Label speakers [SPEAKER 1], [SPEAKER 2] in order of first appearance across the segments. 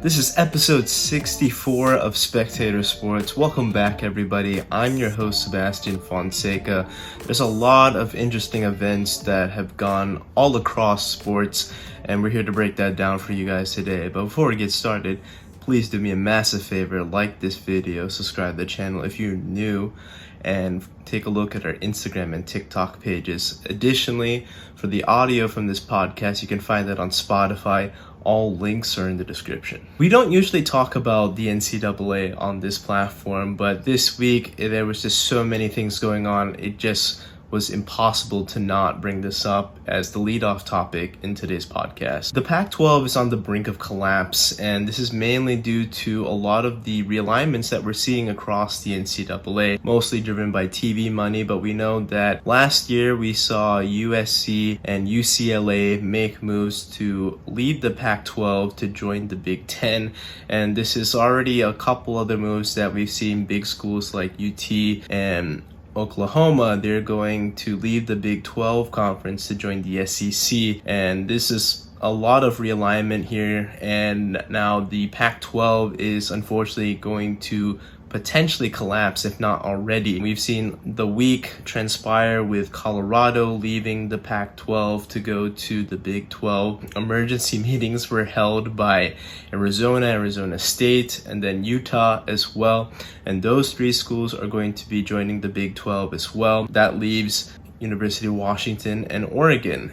[SPEAKER 1] This is episode 64 of Spectator Sports. Welcome back, everybody. I'm your host, Sebastian Fonseca. There's a lot of interesting events that have gone all across sports, and we're here to break that down for you guys today. But before we get started, please do me a massive favor, like this video, subscribe to the channel if you're new, and take a look at our Instagram and TikTok pages. Additionally, for the audio from this podcast, you can find that on Spotify. All links are in the description. We don't usually talk about the NCAA on this platform, but this week there was just so many things going on. It just was impossible to not bring this up as the lead-off topic in today's podcast. The Pac-12 is on the brink of collapse, and this is mainly due to a lot of the realignments that we're seeing across the NCAA, mostly driven by TV money. But we know that last year we saw USC and UCLA make moves to leave the Pac-12 to join the Big Ten, and this is already a couple other moves that we've seen. Big schools like UT and Oklahoma, they're going to leave the Big 12 conference to join the SEC, and this is a lot of realignment here. And now the Pac-12 is unfortunately going to potentially collapse, if not already. We've seen the week transpire with Colorado leaving the Pac-12 to go to the Big 12. Emergency meetings were held by Arizona State, and then Utah as well. And those three schools are going to be joining the Big 12 as well. That leaves University of Washington and Oregon.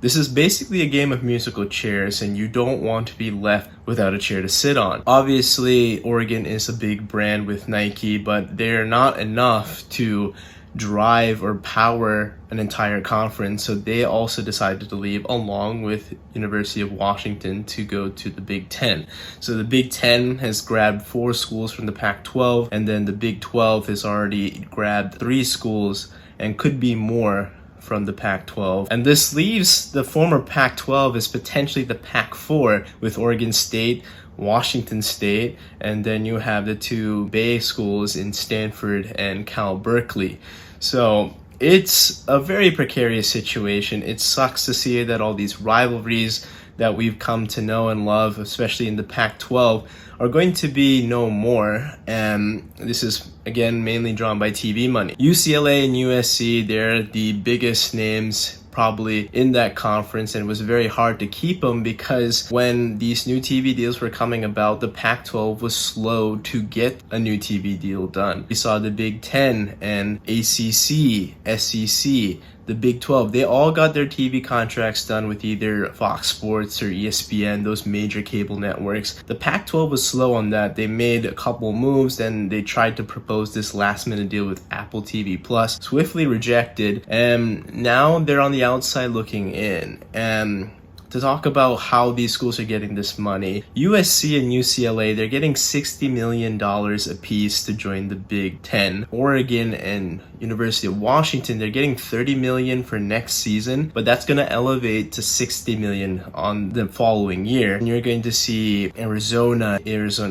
[SPEAKER 1] This is basically a game of musical chairs, and you don't want to be left without a chair to sit on. Obviously, Oregon is a big brand with Nike, but they're not enough to drive or power an entire conference, so they also decided to leave along with University of Washington to go to the Big Ten. So the Big Ten has grabbed 4 schools from the Pac-12, and then the Big 12 has already grabbed 3 schools and could be more from the Pac-12. And this leaves the former Pac-12 as potentially the Pac-4 with Oregon State, Washington State, and then you have the 2 Bay schools in Stanford and Cal Berkeley. So it's a very precarious situation. It sucks to see that all these rivalries that we've come to know and love, especially in the Pac-12, are going to be no more. And this is, again, mainly drawn by TV money. UCLA and USC, they're the biggest names probably in that conference, and it was very hard to keep them because when these new TV deals were coming about, the Pac-12 was slow to get a new TV deal done. We saw the Big Ten and ACC, SEC, the Big 12, they all got their TV contracts done with either Fox Sports or ESPN, those major cable networks. The Pac-12 was slow on that. They made a couple moves, then they tried to propose this last-minute deal with Apple TV Plus, swiftly rejected, and now they're on the outside looking in. And to talk about how these schools are getting this money, USC and UCLA, they're getting $60 million apiece to join the Big Ten. Oregon and University of Washington, they're getting $30 million for next season, but that's going to elevate to $60 million on the following year. And you're going to see Arizona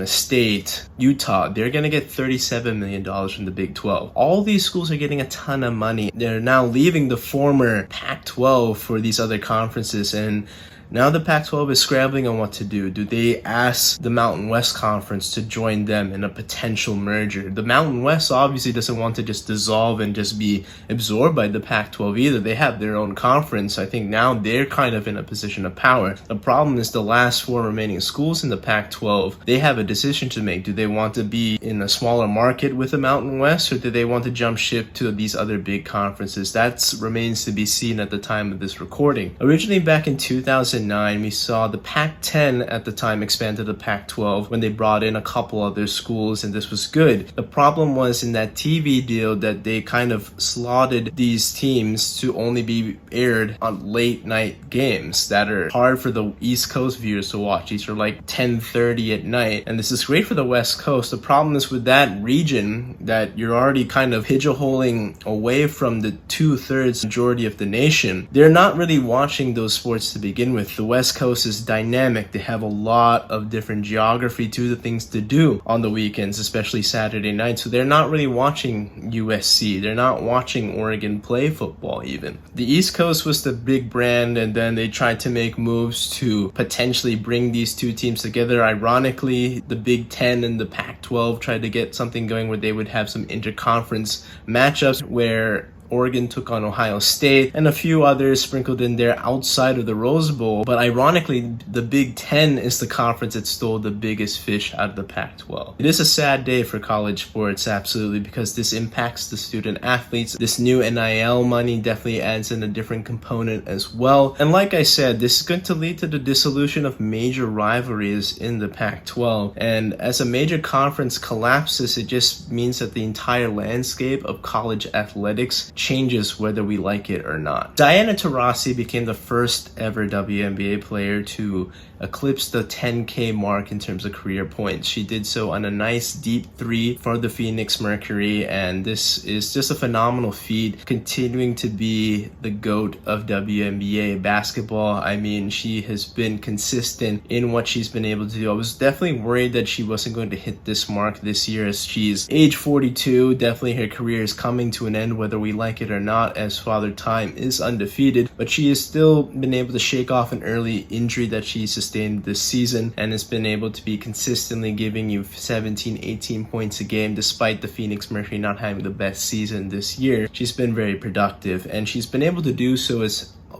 [SPEAKER 1] State, Utah, they're going to get $37 million from the Big 12. All these schools are getting a ton of money. They're now leaving the former Pac-12 for these other conferences, and now the Pac-12 is scrambling on what to do. Do they ask the Mountain West Conference to join them in a potential merger? The Mountain West obviously doesn't want to just dissolve and just be absorbed by the Pac-12 either. They have their own conference. I think now they're kind of in a position of power. The problem is the last 4 remaining schools in the Pac-12, they have a decision to make. Do they want to be in a smaller market with the Mountain West, or do they want to jump ship to these other big conferences? That remains to be seen at the time of this recording. Originally back in 2009, we saw the Pac-10 at the time expand to the Pac-12 when they brought in a couple other schools, and this was good. The problem was in that TV deal that they kind of slotted these teams to only be aired on late night games that are hard for the East Coast viewers to watch. These are like 10:30 at night, and this is great for the West Coast. The problem is with that region that you're already kind of pigeonholing away from the 2/3 majority of the nation. They're not really watching those sports to begin with. north. The West Coast is dynamic. They have a lot of different geography to the things to do on the weekends, especially Saturday night. So they're not really watching USC. They're not watching Oregon play football even. The East Coast was the big brand, and then they tried to make moves to potentially bring these two teams together. Ironically, the Big Ten and the Pac-12 tried to get something going where they would have some interconference matchups where Oregon took on Ohio State, and a few others sprinkled in there outside of the Rose Bowl. But ironically, the Big Ten is the conference that stole the biggest fish out of the Pac-12. It is a sad day for college sports, absolutely, because this impacts the student athletes. This new NIL money definitely adds in a different component as well. And like I said, this is going to lead to the dissolution of major rivalries in the Pac-12. And as a major conference collapses, it just means that the entire landscape of college athletics changes whether we like it or not. Diana Taurasi became the first ever WNBA player to eclipse the 10K mark in terms of career points. She did so on a nice deep three for the Phoenix Mercury, and this is just a phenomenal feat, continuing to be the GOAT of WNBA basketball. I mean, she has been consistent in what she's been able to do. I was definitely worried that she wasn't going to hit this mark this year, as she's age 42. Definitely her career is coming to an end, whether we like it or not, as Father Time is undefeated, but she has still been able to shake off an early injury that she sustained this season and has been able to be consistently giving you 17-18 points a game despite the Phoenix Mercury not having the best season this year. She's been very productive, and she's been able to do so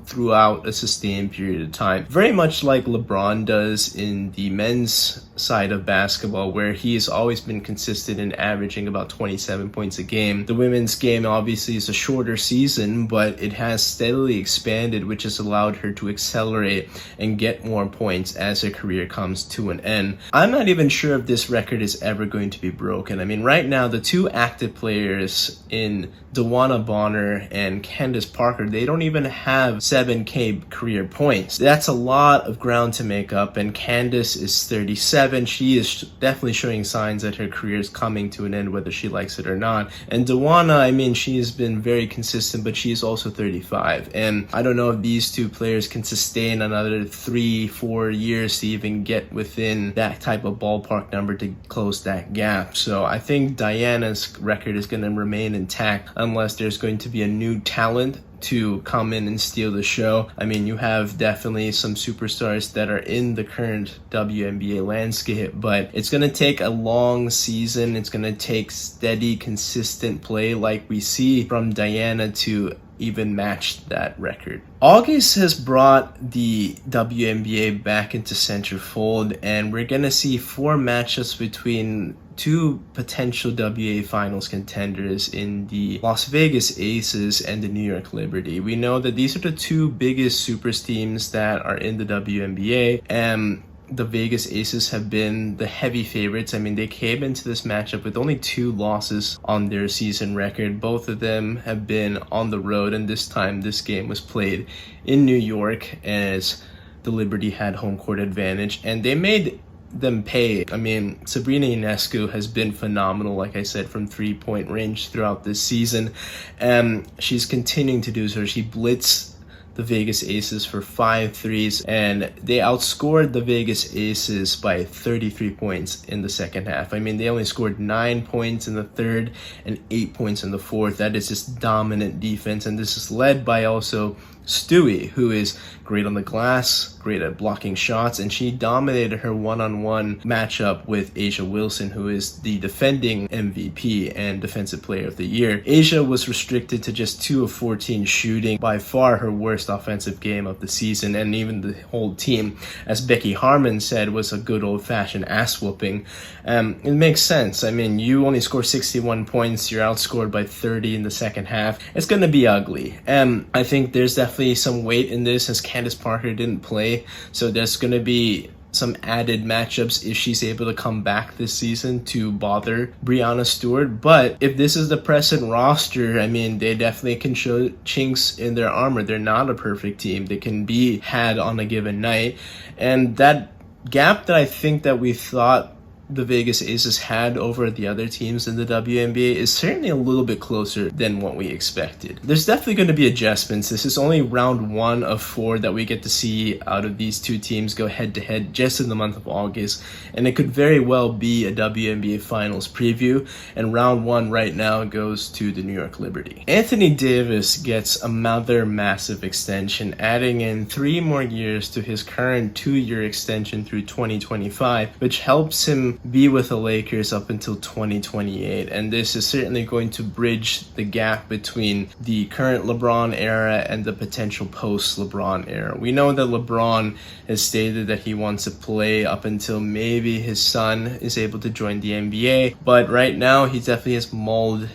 [SPEAKER 1] throughout a sustained period of time, very much like LeBron does in the men's side of basketball, where he has always been consistent in averaging about 27 points a game. The women's game obviously is a shorter season, but it has steadily expanded, which has allowed her to accelerate and get more points as her career comes to an end. I'm not even sure if this record is ever going to be broken. I mean, right now, the two active players in DeWanna Bonner and Candace Parker, they don't even have 7K career points. That's a lot of ground to make up, and Candace is 37. She is definitely showing signs that her career is coming to an end, whether she likes it or not. And DeWanna, I mean, she has been very consistent, but she is also 35. And I don't know if these two players can sustain another 3-4 years to even get within that type of ballpark number to close that gap. So I think Diana's record is going to remain intact unless there's going to be a new talent to come in and steal the show. I mean, you have definitely some superstars that are in the current WNBA landscape, but it's going to take a long season. It's going to take steady, consistent play like we see from Diana to even match that record. August has brought the WNBA back into centerfold, and we're going to see 4 matchups between two potential WA finals contenders in the Las Vegas Aces and the New York Liberty. We know that these are the two biggest super teams that are in the WNBA, and the Vegas Aces have been the heavy favorites. I mean, they came into this matchup with only 2 losses on their season record. Both of them have been on the road, and this time this game was played in New York as the Liberty had home court advantage, and they made them pay. I mean, Sabrina Ionescu has been phenomenal, like I said, from 3-point range throughout this season, and she's continuing to do so. She blitzed the Vegas Aces for 5 threes, and they outscored the Vegas Aces by 33 points in the second half. I mean, they only scored 9 points in the third and 8 points in the fourth. That is just dominant defense, and this is led by also Stewie, who is great on the glass, great at blocking shots, and she dominated her one-on-one matchup with A'ja Wilson, who is the defending MVP and Defensive Player of the Year. A'ja was restricted to just 2 of 14 shooting, by far her worst offensive game of the season, and even the whole team, as Becky Harmon said, was a good old-fashioned ass-whooping. It makes sense. I mean, you only score 61 points, you're outscored by 30 in the second half. It's going to be ugly. I think there's definitely some weight in this, as Candace Parker didn't play, so there's going to be some added matchups if she's able to come back this season to bother Breanna Stewart. But if this is the present roster, I mean, they definitely can show chinks in their armor. They're not a perfect team. They can be had on a given night, and that gap that I think that we thought the Vegas Aces had over the other teams in the WNBA is certainly a little bit closer than what we expected. There's definitely going to be adjustments. This is only round 1 of 4 that we get to see out of these two teams go head-to-head just in the month of August, and it could very well be a WNBA Finals preview, and round 1 right now goes to the New York Liberty. Anthony Davis gets another massive extension, adding in 3 more years to his current 2-year extension through 2025, which helps him be with the Lakers up until 2028, and this is certainly going to bridge the gap between the current LeBron era and the potential post-LeBron era. We know that LeBron has stated that he wants to play up until maybe his son is able to join the NBA, but right now he definitely has mulled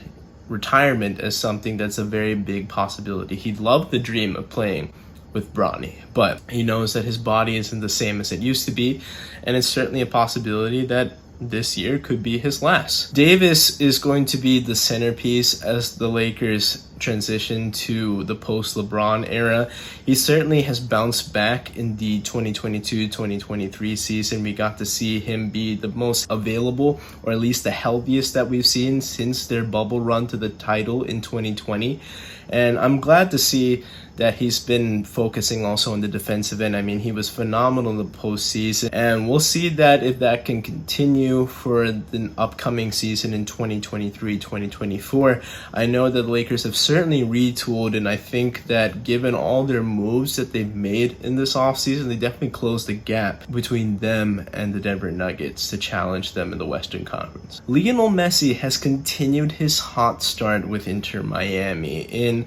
[SPEAKER 1] retirement as something that's a very big possibility. He'd love the dream of playing with Bronny, but he knows that his body isn't the same as it used to be, and it's certainly a possibility that this year could be his last. Davis is going to be the centerpiece as the Lakers transition to the post-LeBron era. He certainly has bounced back in the 2022-2023 season. We got to see him be the most available, or at least the healthiest that we've seen since their bubble run to the title in 2020. And I'm glad to see that he's been focusing also on the defensive end. I mean, he was phenomenal in the postseason, and we'll see that if that can continue for the upcoming season in 2023-2024. I know that the Lakers have certainly retooled, and I think that given all their moves that they've made in this offseason, they definitely closed the gap between them and the Denver Nuggets to challenge them in the Western Conference. Lionel Messi has continued his hot start with Inter Miami. In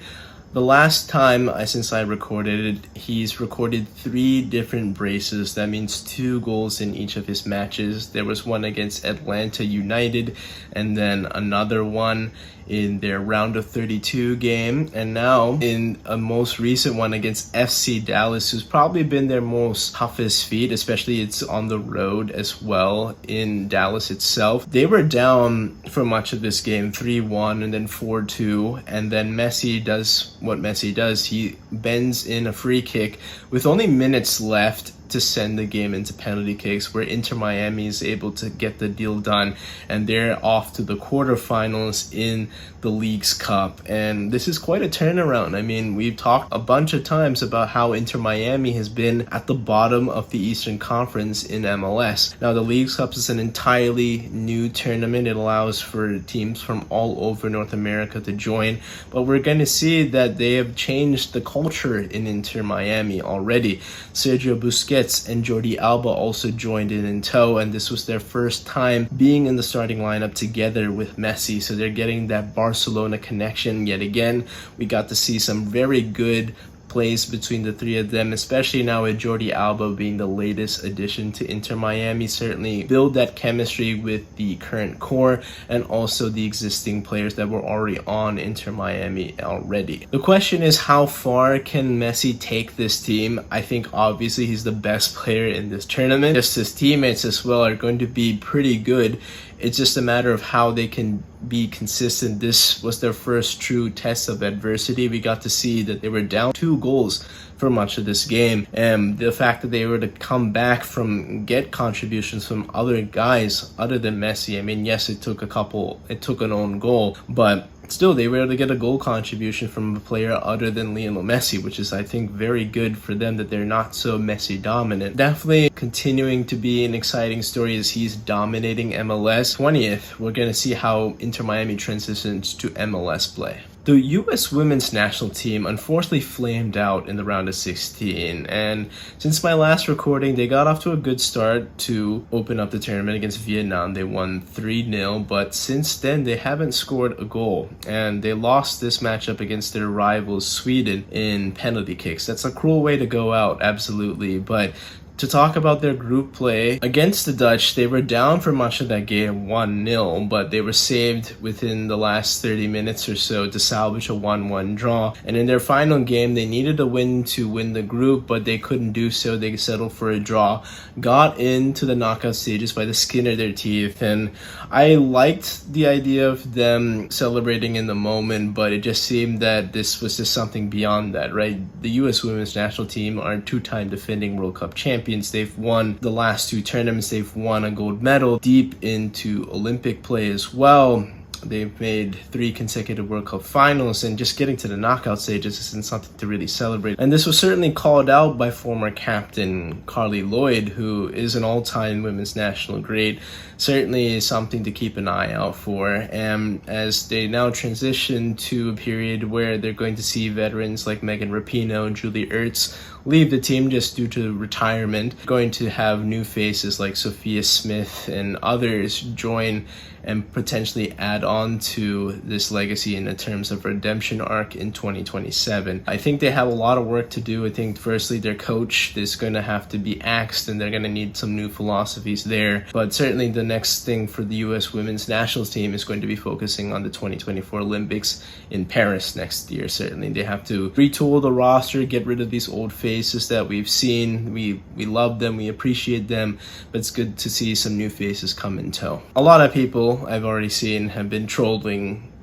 [SPEAKER 1] the last time since I recorded it, he's recorded 3 different braces. That means 2 goals in each of his matches. There was one against Atlanta United, and then another one in their round of 32 game, and now in a most recent one against FC Dallas, who's probably been their most toughest feat, especially it's on the road as well in Dallas itself. They were down for much of this game, 3-1 and then 4-2, and then Messi does what Messi does. He bends in a free kick with only minutes left to send the game into penalty kicks, where Inter Miami is able to get the deal done, and they're off to the quarterfinals in the Leagues Cup. And this is quite a turnaround. I mean, we've talked a bunch of times about how Inter Miami has been at the bottom of the Eastern Conference in MLS. Now, the Leagues Cup is an entirely new tournament. It allows for teams from all over North America to join, but we're going to see that they have changed the culture in Inter Miami already. Sergio Busquets and Jordi Alba also joined in tow, and this was their first time being in the starting lineup together with Messi, so they're getting that Barcelona connection yet again. We got to see some very good plays between the 3 of them, especially now with Jordi Alba being the latest addition to Inter Miami. Certainly build that chemistry with the current core and also the existing players that were already on Inter Miami already. The question is, how far can Messi take this team? I think obviously he's the best player in this tournament. Just his teammates as well are going to be pretty good. It's just a matter of how they can be consistent. This was their first true test of adversity. We got to see that they were down 2 goals for much of this game, and the fact that they were to come back from get contributions from other guys other than Messi. I mean, yes, it took an own goal, but still they were able to get a goal contribution from a player other than Lionel Messi, which is, I think, very good for them that they're not so Messi dominant. Definitely continuing to be an exciting story as he's dominating MLS. 20th, we're going to see how Inter Miami transitions to MLS play. The U.S. women's national team unfortunately flamed out in the round of 16, and since my last recording, they got off to a good start to open up the tournament against Vietnam. They won 3-0, but since then they haven't scored a goal, and they lost this matchup against their rivals Sweden in penalty kicks. That's a cruel way to go out, absolutely, but to talk about their group play against the Dutch, they were down for much of that game 1-0, but they were saved within the last 30 minutes or so to salvage a 1-1 draw. And in their final game, they needed a win to win the group, but they couldn't do so. They settled for a draw, got into the knockout stages by the skin of their teeth, and I liked the idea of them celebrating in the moment, but it just seemed that this was just something beyond that, right? The U.S. women's national team are 2-time defending World Cup champions. champions. They've won the last 2 tournaments. They've won a gold medal, deep into Olympic play as well. They've made 3 consecutive World Cup finals, and just getting to the knockout stages isn't something to really celebrate. And this was certainly called out by former captain Carly Lloyd, who is an all-time women's national great. Certainly is something to keep an eye out for. And as they now transition to a period where they're going to see veterans like Megan Rapinoe and Julie Ertz leave the team just due to retirement, going to have new faces like Sophia Smith and others join and potentially add on to this legacy in terms of redemption arc in 2027. I think they have a lot of work to do. I think firstly their coach is going to have to be axed, and they're going to need some new philosophies there. But certainly the next thing for the US women's national team is going to be focusing on the 2024 Olympics in Paris next year. Certainly they have to retool the roster, get rid of these old faces that we've seen. We love them, we appreciate them, but it's good to see some new faces come in tow. A lot of people I've already seen have been trolling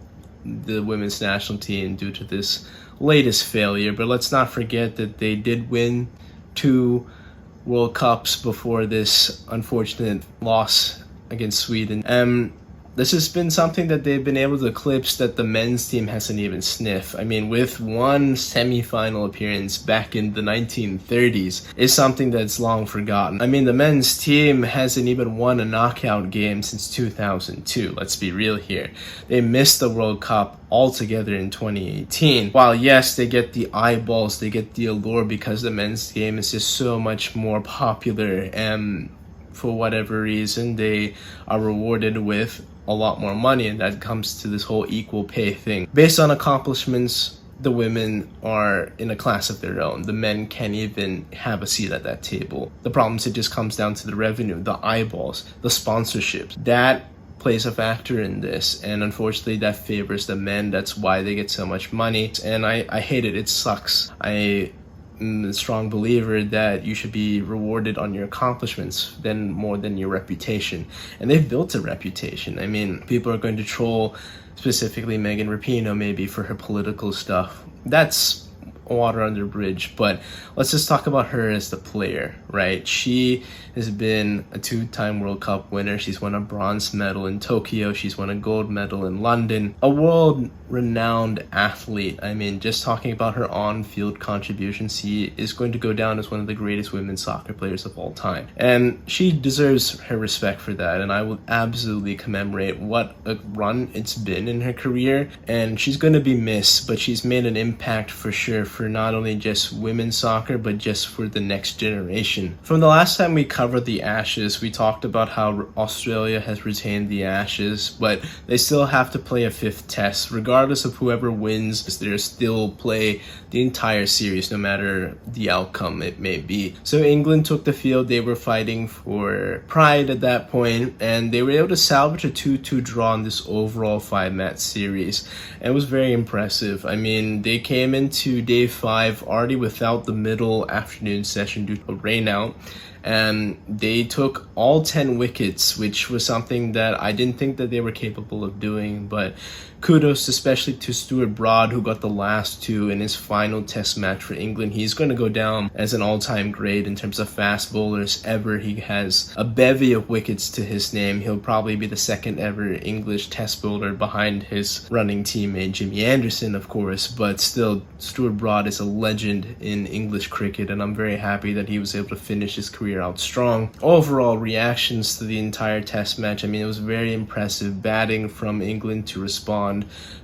[SPEAKER 1] the women's national team due to this latest failure, but let's not forget that they did win 2 World Cups before this unfortunate loss against Sweden. This has been something that they've been able to eclipse that the men's team hasn't even sniffed. I mean, with 1 semi-final appearance back in the 1930s is something that's long forgotten. I mean, the men's team hasn't even won a knockout game since 2002. Let's be real here. They missed the World Cup altogether in 2018. While yes, they get the eyeballs, they get the allure because the men's game is just so much more popular, and for whatever reason, they are rewarded with a lot more money, and that comes to this whole equal pay thing. Based on accomplishments, the women are in a class of their own. The men can't even have a seat at that table. The problem is it just comes down to the revenue, the eyeballs, the sponsorships. That plays a factor in this, and unfortunately that favors the men. That's why they get so much money, and I hate it. It sucks. I'm a strong believer that you should be rewarded on your accomplishments more than your reputation, and they've built a reputation. I mean, people are going to troll specifically Megan Rapinoe maybe for her political stuff. That's water under the bridge, but let's just talk about her as the player, right? She has been a 2-time World Cup winner. She's won a bronze medal in Tokyo. She's won a gold medal in London. A world-renowned athlete. I mean, just talking about her on-field contributions, she is going to go down as one of the greatest women's soccer players of all time. And she deserves her respect for that, and I will absolutely commemorate what a run it's been in her career. And she's going to be missed, but she's made an impact for sure, for not only just women's soccer, but just for the next generation. From the last time we covered the Ashes, we talked about how Australia has retained the Ashes, but they still have to play a 5th test. Regardless of whoever wins, they'll still play the entire series, no matter the outcome it may be. So England took the field. They were fighting for pride at that point, and they were able to salvage a 2-2 draw in this overall 5-match series. And it was very impressive. I mean, they came into day 5 already without the middle afternoon session due to a rainout, and they took all 10 wickets, which was something that I didn't think that they were capable of doing. But kudos especially to Stuart Broad, who got the last 2 in his final test match for England. He's going to go down as an all-time great in terms of fast bowlers ever. He has a bevy of wickets to his name. He'll probably be the 2nd ever English test bowler behind his running teammate Jimmy Anderson, of course. But still, Stuart Broad is a legend in English cricket, and I'm very happy that he was able to finish his career out strong. Overall reactions to the entire test match, I mean, it was very impressive batting from England to respond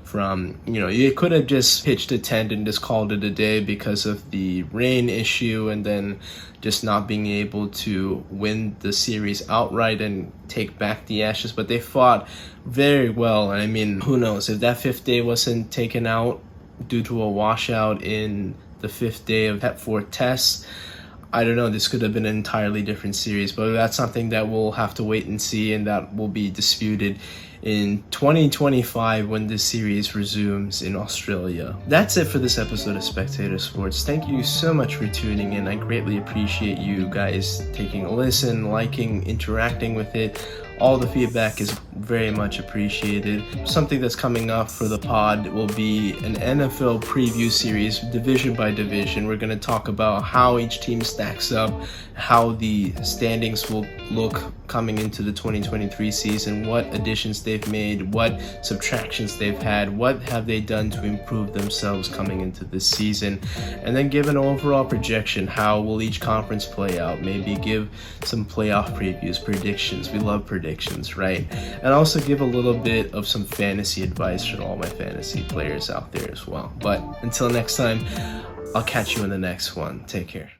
[SPEAKER 1] from, you could have just pitched a tent and just called it a day because of the rain issue, and then just not being able to win the series outright and take back the Ashes. But they fought very well. I mean, who knows, if that 5th day wasn't taken out due to a washout in the 5th day of that 4th test, I don't know, this could have been an entirely different series. But that's something that we'll have to wait and see, and that will be disputed in 2025 when this series resumes in Australia. That's it for this episode of Spectator Sports. Thank you so much for tuning in. I greatly appreciate you guys taking a listen, liking, interacting with it. All the feedback is very much appreciated. Something that's coming up for the pod will be an NFL preview series, division by division. We're going to talk about how each team stacks up, how the standings will look coming into the 2023 season, what additions they've made, what subtractions they've had, what have they done to improve themselves coming into this season, and then give an overall projection. How will each conference play out? Maybe give some playoff previews, predictions. We love predictions, right? And also give a little bit of some fantasy advice for all my fantasy players out there as well. But until next time, I'll catch you in the next one. Take care.